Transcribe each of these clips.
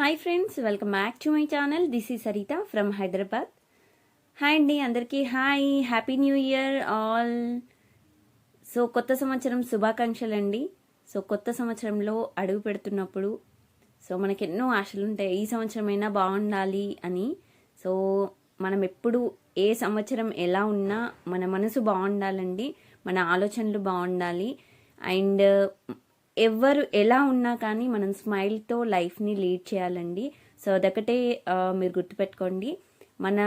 Hi friends, welcome back to my channel. This is Saritha from Hyderabad. Hi అండి అందరికీ. Hi, happy new year all. So కొత్త సంవత్సరం శుభాకాంక్షలు అండి. సో కొత్త సంవత్సరంలో అడుగు పెడుతున్నప్పుడు మనకి ఎన్నో ఆశలు ఉంటాయి, ఈ సంవత్సరమైనా బాగుండాలి అని. సో మనం ఎప్పుడు ఏ సంవత్సరం ఎలా ఉన్నా మన మనసు బాగుండాలండి, మన ఆలోచనలు బాగుండాలి. అండ్ ఎవరు ఎలా ఉన్నా కానీ మనం స్మైల్తో లైఫ్ని లీడ్ చేయాలండి. సో అదొకటే మీరు గుర్తుపెట్టుకోండి. మన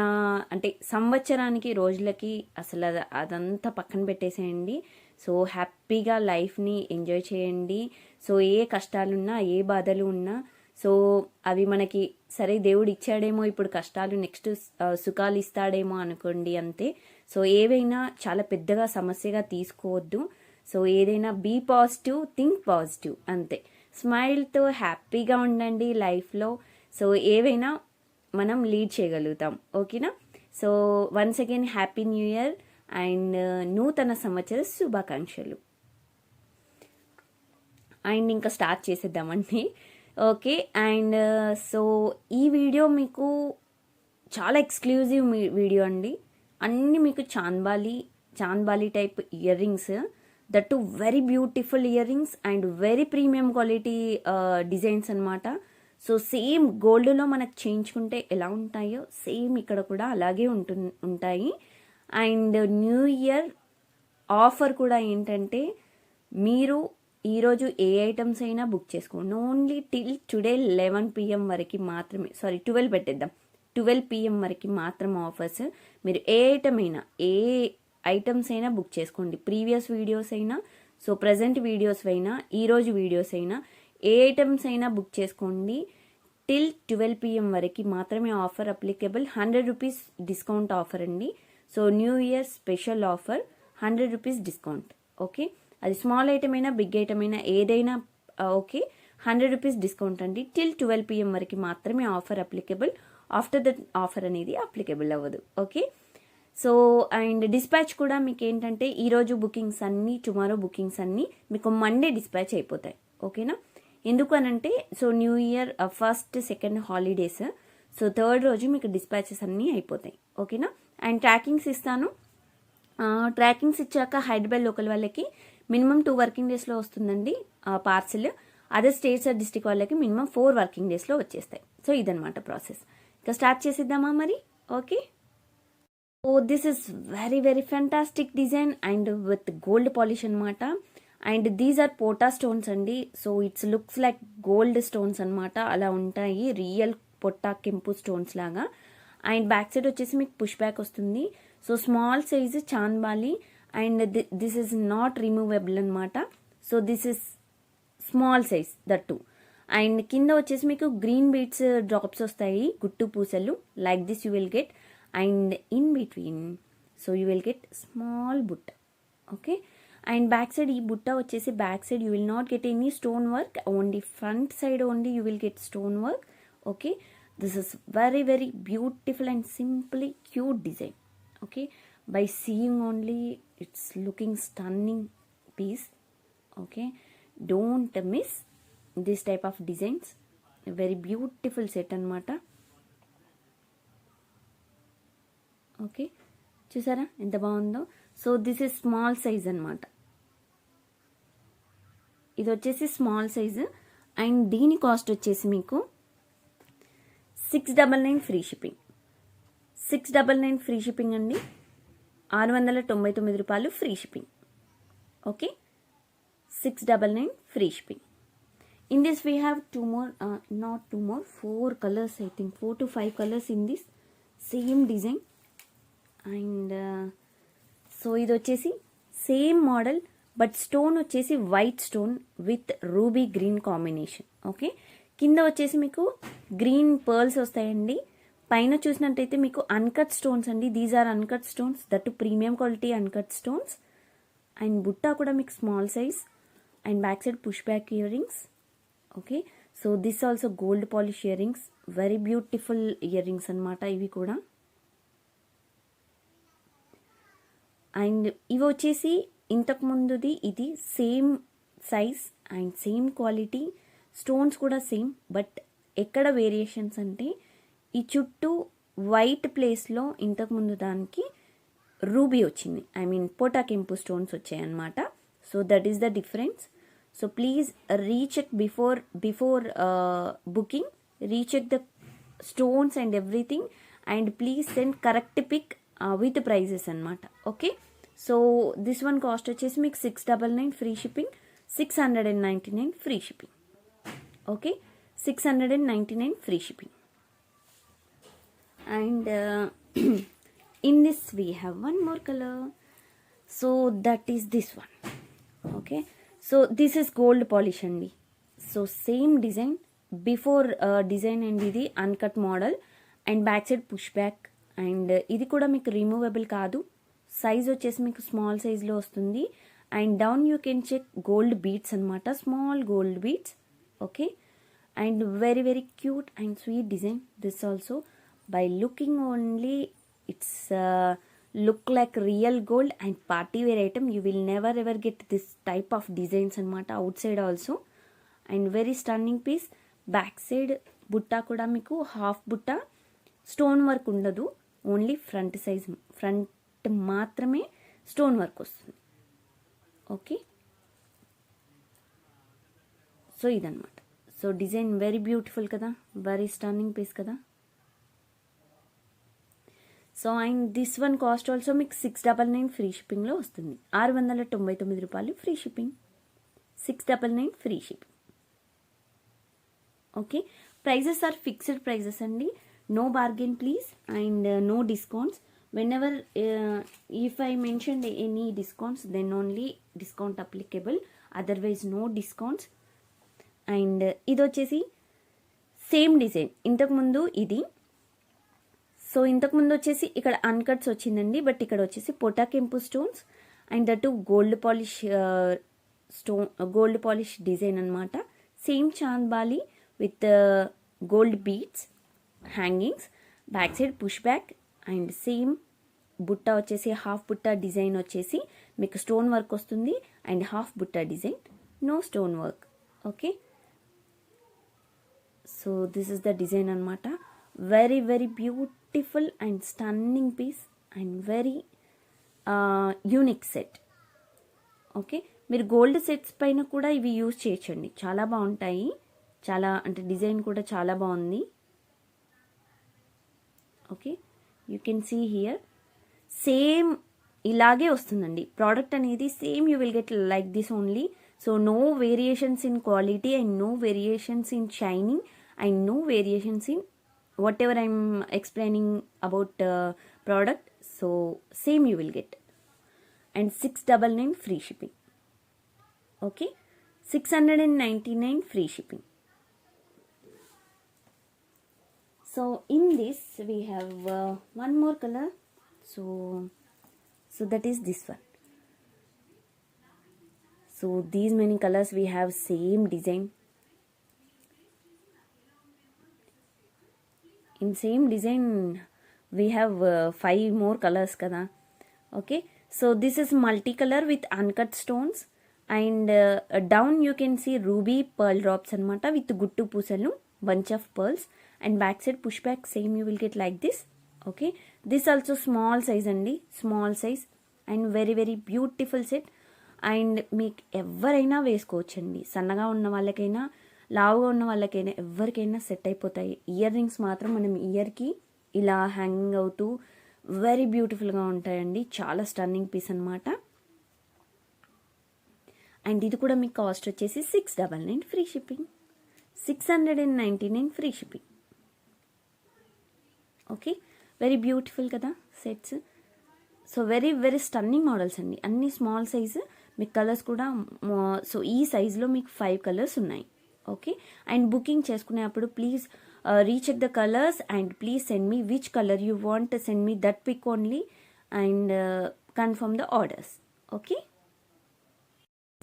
అంటే సంవత్సరానికి రోజులకి అసలు అదంతా పక్కన పెట్టేసేయండి. సో హ్యాపీగా లైఫ్ని ఎంజాయ్ చేయండి. సో ఏ కష్టాలున్నా ఏ బాధలు ఉన్నా సో అవి మనకి సరే దేవుడు ఇచ్చాడేమో ఇప్పుడు కష్టాలు, నెక్స్ట్ సుఖాలు ఇస్తాడేమో అనుకోండి, అంతే. సో ఏవైనా చాలా పెద్దగా సమస్యగా తీసుకోవద్దు. సో ఏదైనా బీ పాజిటివ్, థింక్ పాజిటివ్, అంతే. స్మైల్తో హ్యాపీగా ఉండండి లైఫ్లో. సో ఏవైనా మనం లీడ్ చేయగలుగుతాం, ఓకేనా. So once again happy new year and నూతన సంవత్సర శుభాకాంక్షలు. అండ్ ఇంకా స్టార్ట్ చేసేద్దామండి, ఓకే. అండ్ సో ఈ వీడియో మీకు చాలా ఎక్స్క్లూజివ్ వీడియో అండి. అన్నీ మీకు chandbali type ear rings, that to very beautiful ear rings and very premium quality designs అనమాట. సో సేమ్ గోల్డ్లో మనకు చేయించుకుంటే ఎలా ఉంటాయో సేమ్ ఇక్కడ కూడా అలాగే ఉంటాయి. అండ్ న్యూ ఇయర్ ఆఫర్ కూడా ఏంటంటే, మీరు ఈరోజు ఏ ఐటమ్స్ అయినా బుక్ చేసుకోండి. ఓన్లీ టిల్ టుడే 11 PM వరకు మాత్రమే, 12 పెట్టేద్దాం, 12 PM వరకు మాత్రం ఆఫర్స్. మీరు ఏ ఐటమ్స్ అయినా బుక్ చేసుకోండి. ప్రీవియస్ వీడియోస్ అయినా, సో ప్రజెంట్ వీడియోస్ అయినా, ఈరోజు వీడియోస్ అయినా, ఏ ఐటమ్స్ అయినా బుక్ చేసుకోండి. టిల్ 12 PM వరకు మాత్రమే offer applicable. 100 rupees discount offer అండి. So new year special offer, 100 rupees discount, okay. అది స్మాల్ ఐటమ్ అయినా బిగ్ ఐటమ్ అయినా ఏదైనా ఓకే, 100 రూపీస్ డిస్కౌంట్ అండి. టిల్ 12 PM వరకు మాత్రమే offer applicable. After that offer అనేది అప్లికేబుల్ అవ్వదు, ఓకే. సో అండ్ డిస్పాచ్ కూడా మీకు ఏంటంటే, ఈరోజు బుకింగ్స్ అన్నీ, టుమారో బుకింగ్స్ అన్నీ మీకు మండే డిస్పాచ్ అయిపోతాయి, ఓకేనా. ఎందుకు అనంటే, so new year first second holidays, so third రోజు మీకు డిస్పాచెస్ అన్నీ అయిపోతాయి, ఓకేనా. అండ్ ట్రాకింగ్స్ ఇస్తాను. ట్రాకింగ్స్ ఇచ్చాక హైదరాబాద్ లోకల్ వాళ్ళకి మినిమం 2 వర్కింగ్ డేస్లో వస్తుందండి పార్సిల్. అదర్ స్టేట్స్ ఆర్ డిస్ట్రిక్ట్ వాళ్ళకి మినిమం 4 వర్కింగ్ డేస్లో వచ్చేస్తాయి. సో ఇదనమాట ప్రాసెస్. ఇంకా స్టార్ట్ చేసేద్దామా మరి, okay. Oh this is very very fantastic design and with gold polish అనమాట. అండ్ దీస్ ఆర్ పోటా స్టోన్స్ అండి. So it's looks like gold stones అనమాట, అలా ఉంటాయి, రియల్ పొట్టా కెంపు స్టోన్స్ లాగా. అండ్ బ్యాక్ సైడ్ వచ్చేసి మీకు పుష్ బ్యాక్ వస్తుంది. So small size chandbali and this is not removable అనమాట. So this is small size that too. And కింద వచ్చేసి మీకు గ్రీన్ బీడ్స్ డ్రాప్స్ వస్తాయి, గుట్టు పూసలు, like this you will get. And in between so you will get small బుట్ట, okay. And back side ఈ బుట్ట వచ్చేసి back side you will not get any stone work, only front side only you will get stone work, okay. This is very very beautiful and simply cute design, okay. By seeing only it's looking stunning piece, okay. Don't miss this type of designs. Very beautiful set anamata, okay. చూసారా ఎంత బాగుందో. So this is small size అనమాట, ఇది వచ్చేసి small size. And దీని cost వచ్చేసి మీకు 699 free shipping. 699 free shipping అండి, 699 రూపాయలు free shipping, okay. 699 free shipping. In this we have 4 colours, I think 4 to 5 colours in this same design. And so ఇది వచ్చేసి సేమ్ మోడల్, బట్ స్టోన్ వచ్చేసి white stone with ruby green combination, okay. కింద వచ్చేసి మీకు green pearls వస్తాయండి. పైన చూసినట్టయితే మీకు అన్కట్ స్టోన్స్ అండి. These are uncut stones, that premium quality uncut stones. And బుట్టా కూడా మీకు small size. And back side push back ear rings, okay. So this also gold polish ear rings, very beautiful earrings అనమాట ఇవి కూడా. And ఇవి వచ్చేసి ఇంతకు ముందుది ఇది same size and same quality, stones కూడా సేమ్, బట్ ఎక్కడ వేరియేషన్స్ అంటే ఈ చుట్టూ వైట్ ప్లేస్లో ఇంతకుముందు దానికి రూబీ వచ్చింది, ఐ మీన్ పోటా కెంపు స్టోన్స్ వచ్చాయి అన్నమాట. So that is the difference. So please recheck before booking, recheck the stones and everything, and please send correct pic with prices అనమాట. Okay, so this one cost వచ్చేసి మీకు 699 free shipping, 699 free shipping. Okay, 699 free shipping. And in this we have one more color, so that is this one. Okay, so this is gold polish andi. So same design, before design and ఇది uncut model and back side push back, and ఇది కూడా మీకు removable కాదు. Size వచ్చేసి మీకు small సైజ్లో వస్తుంది. And down you can check gold beads అనమాట, small gold beads. Okay, and very very cute and sweet design. This also by looking only it's look like real gold and party wear item. You will never ever get this type of designs anamata outside also. And very stunning piece. Back side butta kuda meeku half butta, stone work undadu, only front size, front maatrame stone work vastundi. Okay, so idanamata. So design very beautiful kada, very stunning piece kada. So and this one cost also మీకు 699 free షిప్పింగ్లో వస్తుంది. 699 రూపాయలు free shipping, 699 free shipping. Okay, prices are fixed prices అండి, no bargain please, and no discounts. Whenever if I mention any discounts then only discount applicable, otherwise no discounts. And ఇది వచ్చేసి same design ఇంతకుముందు ఇది. So ఇంతకుముందు వచ్చేసి ఇక్కడ అన్కట్స్ వచ్చిందండి, but ఇక్కడ వచ్చేసి పోటా కెంపు stones and that gold polish gold polish design అనమాట. Same chandbali with gold beads hangings, back side push back, and same బుట్ట వచ్చేసి హాఫ్ బుట్ట డిజైన్ వచ్చేసి మీకు స్టోన్ వర్క్ వస్తుంది, అండ్ హాఫ్ బుట్ట design no stone work. Okay, so this is the design అనమాట. Very very beautiful and stunning piece and very unique set. Okay, మీరు gold sets పైన కూడా ఇవి యూజ్ చేయొచ్చండి, చాలా బాగుంటాయి. చాలా అంటే డిజైన్ కూడా చాలా బాగుంది. Okay, you can see here same ఇలాగే వస్తుందండి ప్రోడక్ట్ అనేది, same you will get like this only. So no variations in quality and no variations in shining and no variations in whatever I'm explaining about product. So same you will get, and 699 free shipping. Okay, 699 free shipping. So in this we have one more color, so that is this one. So these many colors we have, same design. In same design we have 5 more colors kada. Okay, so this is multicolor with uncut stones, and down you can see ruby pearl drops anamata with guttu pusalu, bunch of pearls, and back side push back same you will get like this. Okay, this also small size andi, small size, and very very beautiful set. And మీకు ఎవరైనా వేసుకోవచ్చండి, సన్నగా ఉన్న వాళ్ళకైనా లావుగా ఉన్న వాళ్ళకైనా ఎవరికైనా సెట్ అయిపోతాయి. ఇయర్ రింగ్స్ మాత్రం మనం ఇయర్కి ఇలా హ్యాంగింగ్ అవుతూ వెరీ బ్యూటిఫుల్గా ఉంటాయండి, చాలా స్టన్నింగ్ పీస్ అనమాట. అండ్ ఇది కూడా మీకు కాస్ట్ వచ్చేసి 699 free shipping, 699 free shipping. Okay, very beautiful కదా sets. So very very stunning models అండి, అన్ని స్మాల్ సైజు. మీకు కలర్స్ కూడా సో ఈ సైజులో మీకు 5 కలర్స్ ఉన్నాయి. ఓకే, అండ్ బుకింగ్ చేసుకునేప్పుడు please recheck the colours and please send me which colour you want, send me that pic only and confirm the orders. Okay,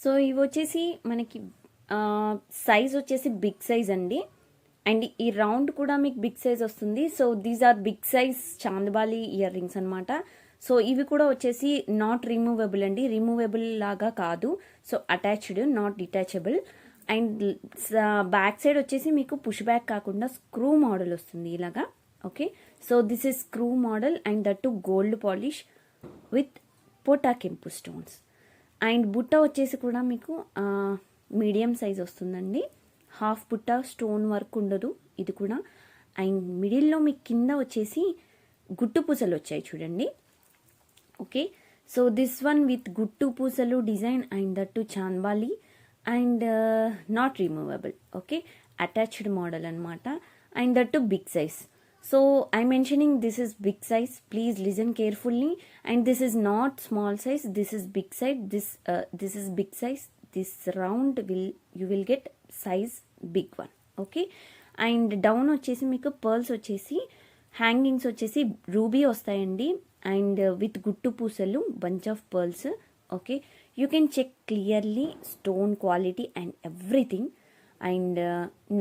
so ఇవి వచ్చేసి మనకి సైజ్ వచ్చేసి బిగ్ సైజ్ అండి, అండ్ ఈ round కూడా మీకు big size వస్తుంది. So these are big size chandbali earrings అనమాట. సో ఇవి కూడా వచ్చేసి నాట్ రిమూవబుల్ అండి, రిమూవబుల్ లాగా కాదు. So attached, not detachable. And back side వచ్చేసి మీకు పుష్ బ్యాక్ కాకుండా స్క్రూ మోడల్ వస్తుంది ఇలాగా. Okay, so this is screw model and that too gold polish with పోటా కెంపు స్టోన్స్. అండ్ బుట్ట వచ్చేసి కూడా మీకు మీడియం సైజ్ వస్తుందండి. హాఫ్ బుట్ట, స్టోన్ వర్క్ ఉండదు ఇది కూడా. అండ్ మిడిల్లో మీకు కింద వచ్చేసి గుట్టు పూసలు వచ్చాయి చూడండి. Okay, so this one with గుట్టు పూసలు design and that too chandbali and not removable. Okay, attached model అనమాట and that too big size. So I mentioning this is big size, please listen carefully. And this is not small size, this is big size. This is big size. This round you will get size big one. Okay, and down వచ్చేసి మీకు pearls వచ్చేసి hangings వచ్చేసి ruby వస్తాయండి and with గుట్టు పూసలు bunch of pearls. Okay, you can check clearly stone quality and everything. And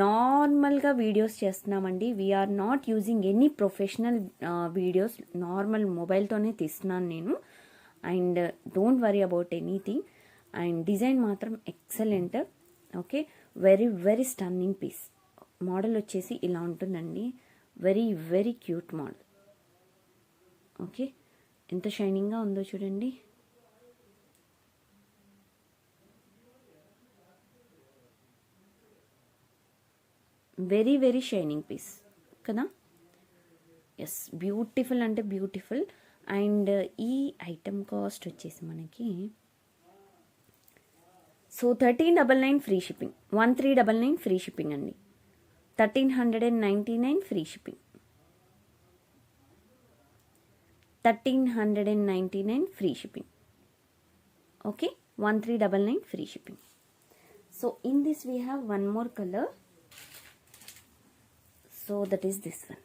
నార్మల్గా videos చేస్తున్నామండి. We're not using any professional videos, normal మొబైల్తోనే తీస్తున్నాను నేను. And don't worry about anything. And design మాత్రం excellent. Okay, very very stunning piece. Model వచ్చేసి ఇలా ఉంటుందండి. Very very cute model. Okay, ఎంత షైనింగ్గా ఉందో చూడండి. వెరీ వెరీ షైనింగ్ పీస్ కదా. ఎస్, బ్యూటిఫుల్ అంటే బ్యూటిఫుల్. అండ్ ఈ ఐటమ్ కాస్ట్ వచ్చేసి మనకి so 1399 free shipping, 1399 free shipping అండి. 1399 free shipping, 1399 free shipping. Okay, 1399 free shipping. So in this we have one more colour. So that is this one.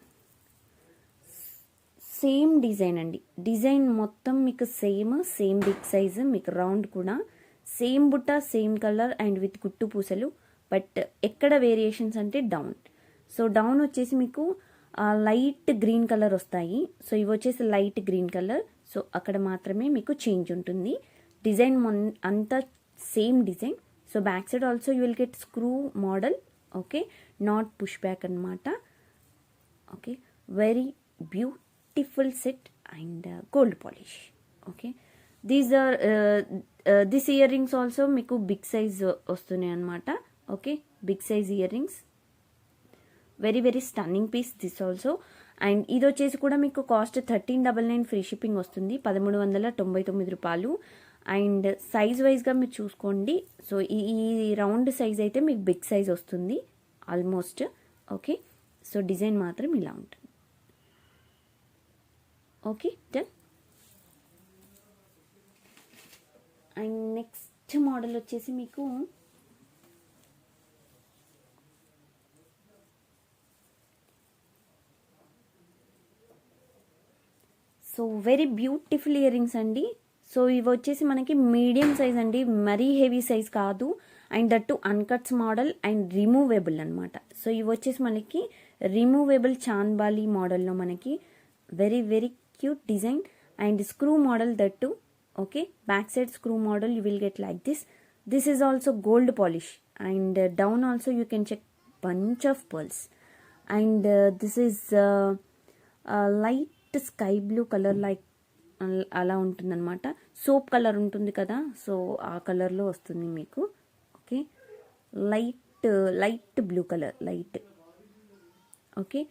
Same design అండి. Design మొత్తం మీకు same big size, మీకు round కూడా same బుట్ట, same colour and with గుట్టు పూసలు. But ఎక్కడ variations అంటే డౌన్. సో డౌన్ వచ్చేసి మీకు లైట్ గ్రీన్ కలర్ వస్తాయి. సో ఇవి వచ్చేసి లైట్ గ్రీన్ కలర్. సో అక్కడ మాత్రమే మీకు చేంజ్ ఉంటుంది. డిజైన్ అంతా same design. So back side also you will get screw model. Okay, not push back అనమాట. Okay, very beautiful set and gold polish. Okay, these are this earrings also మీకు big size వస్తున్నాయి అనమాట. Okay, big size earrings. Very very stunning piece this also. And ఇది వచ్చేసి కూడా మీకు cost 1399 free shipping వస్తుంది, 1399 రూపాయలు. And size వైజ్గా మీరు చూసుకోండి. సో ఈ రౌండ్ సైజ్ అయితే మీకు బిగ్ సైజ్ వస్తుంది ఆల్మోస్ట్. ఓకే, సో డిజైన్ మాత్రం ఇలా ఉంటుంది. Okay, done. And next model వచ్చేసి మీకు so very beautiful earrings అండి. సో ఇవి వచ్చేసి మనకి మీడియం సైజ్ అండి, మరీ హెవీ సైజ్ కాదు. And that too uncuts model and removable అనమాట. సో ఇవి వచ్చేసి మనకి రిమూవేబుల్ చాన్బాలి మోడల్లో మనకి very very cute design and screw model that too. Okay, back side screw model you will get like this. This is also gold polish and down also you can check bunch of pearls. And this is light sky blue color, like అలా ఉంటుందన్నమాట. Soap colour ఉంటుంది కదా, so ఆ కలర్లో వస్తుంది మీకు. Okay, light blue colour, light. Okay,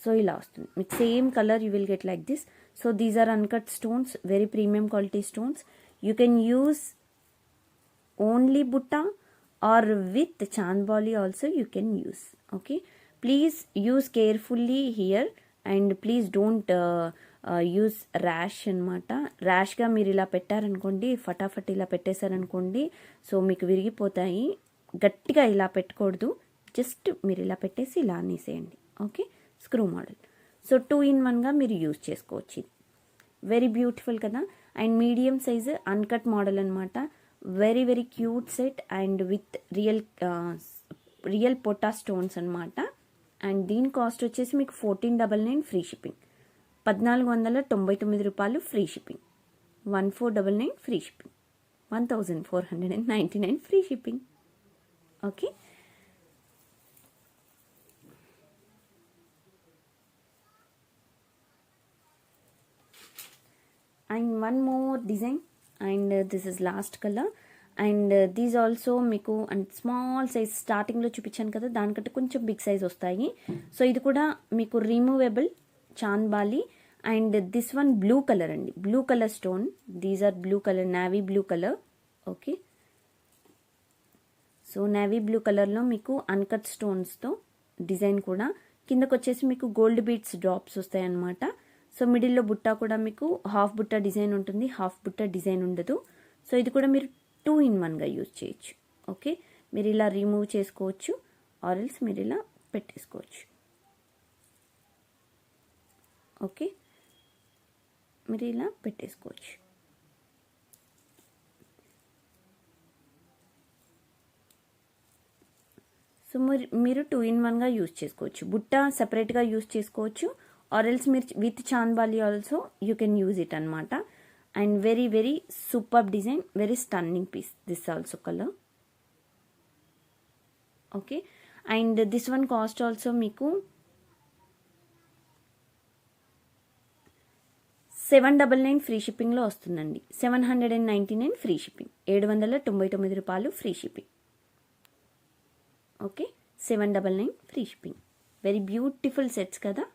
so ఇలా వస్తుంది మీకు same colour. You will get like this. So these are uncut stones, very premium quality stones. You can use only బుట్ట or with chandbali also you can use. Okay, please use carefully here and please don't use rash అనమాట. ర్యాష్గా మీరు ఇలా పెట్టారనుకోండి, ఫటాఫట్ ఇలా పెట్టేశారనుకోండి, so మీకు విరిగిపోతాయి. గట్టిగా ఇలా పెట్టకూడదు, జస్ట్ మీరు ఇలా పెట్టేసి ఇలా అనేసేయండి. Okay, screw model. సో 2-in-1గా మీరు యూజ్ చేసుకోవచ్చు. వెరీ బ్యూటిఫుల్ కదా. And medium size uncut model అనమాట. Very very cute set and with real పొటా స్టోన్స్ అనమాట. అండ్ దీని కాస్ట్ వచ్చేసి మీకు 1499 ఫ్రీ షిప్పింగ్, 1499 రూపాయలు free shipping, 1499 free shipping, 1499 free shipping. Okay. And one more design, and this is last colour. And these also మీకు and small size స్టార్టింగ్లో చూపించాను కదా, దానికంటే కొంచెం బిగ్ సైజ్ వస్తాయి. సో ఇది కూడా మీకు removable chandbali. And this one blue colour అండి, blue colour stone. These are blue colour, navy blue colour. Okay, so navy blue కలర్లో మీకు అన్కట్ స్టోన్స్తో డిజైన్ కూడా. కిందకు వచ్చేసి మీకు గోల్డ్ బీడ్స్ డ్రాప్స్ వస్తాయి అన్నమాట. సో మిడిల్లో బుట్ట కూడా మీకు హాఫ్ బుట్ట డిజైన్ ఉంటుంది, హాఫ్ బుట్ట డిజైన్ ఉండదు. సో ఇది కూడా మీరు 2 in 1గా యూజ్ చేయొచ్చు. ఓకే, మీరు ఇలా రిమూవ్ చేసుకోవచ్చు, ఆర్ఎల్స్ మీరు ఇలా పెట్టేసుకోవచ్చు. ఓకే, మీరు ఇలా పెట్టేసుకోవచ్చు. సో మీరు 2 in 1గా యూజ్ చేసుకోవచ్చు. బుట్ట సెపరేట్గా యూజ్ చేసుకోవచ్చు, ఆర్ఎల్స్ మీరు with chandbali also you can use it అనమాట. And very very super design, very stunning piece. This also colour. Okay, and this one cost also మీకు 799 ఫ్రీ షిప్పింగ్లో వస్తుందండి. 799 ఫ్రీ షిప్పింగ్, 799 రూపాయలు free shipping. Okay, 799 free shipping. Very beautiful sets కదా.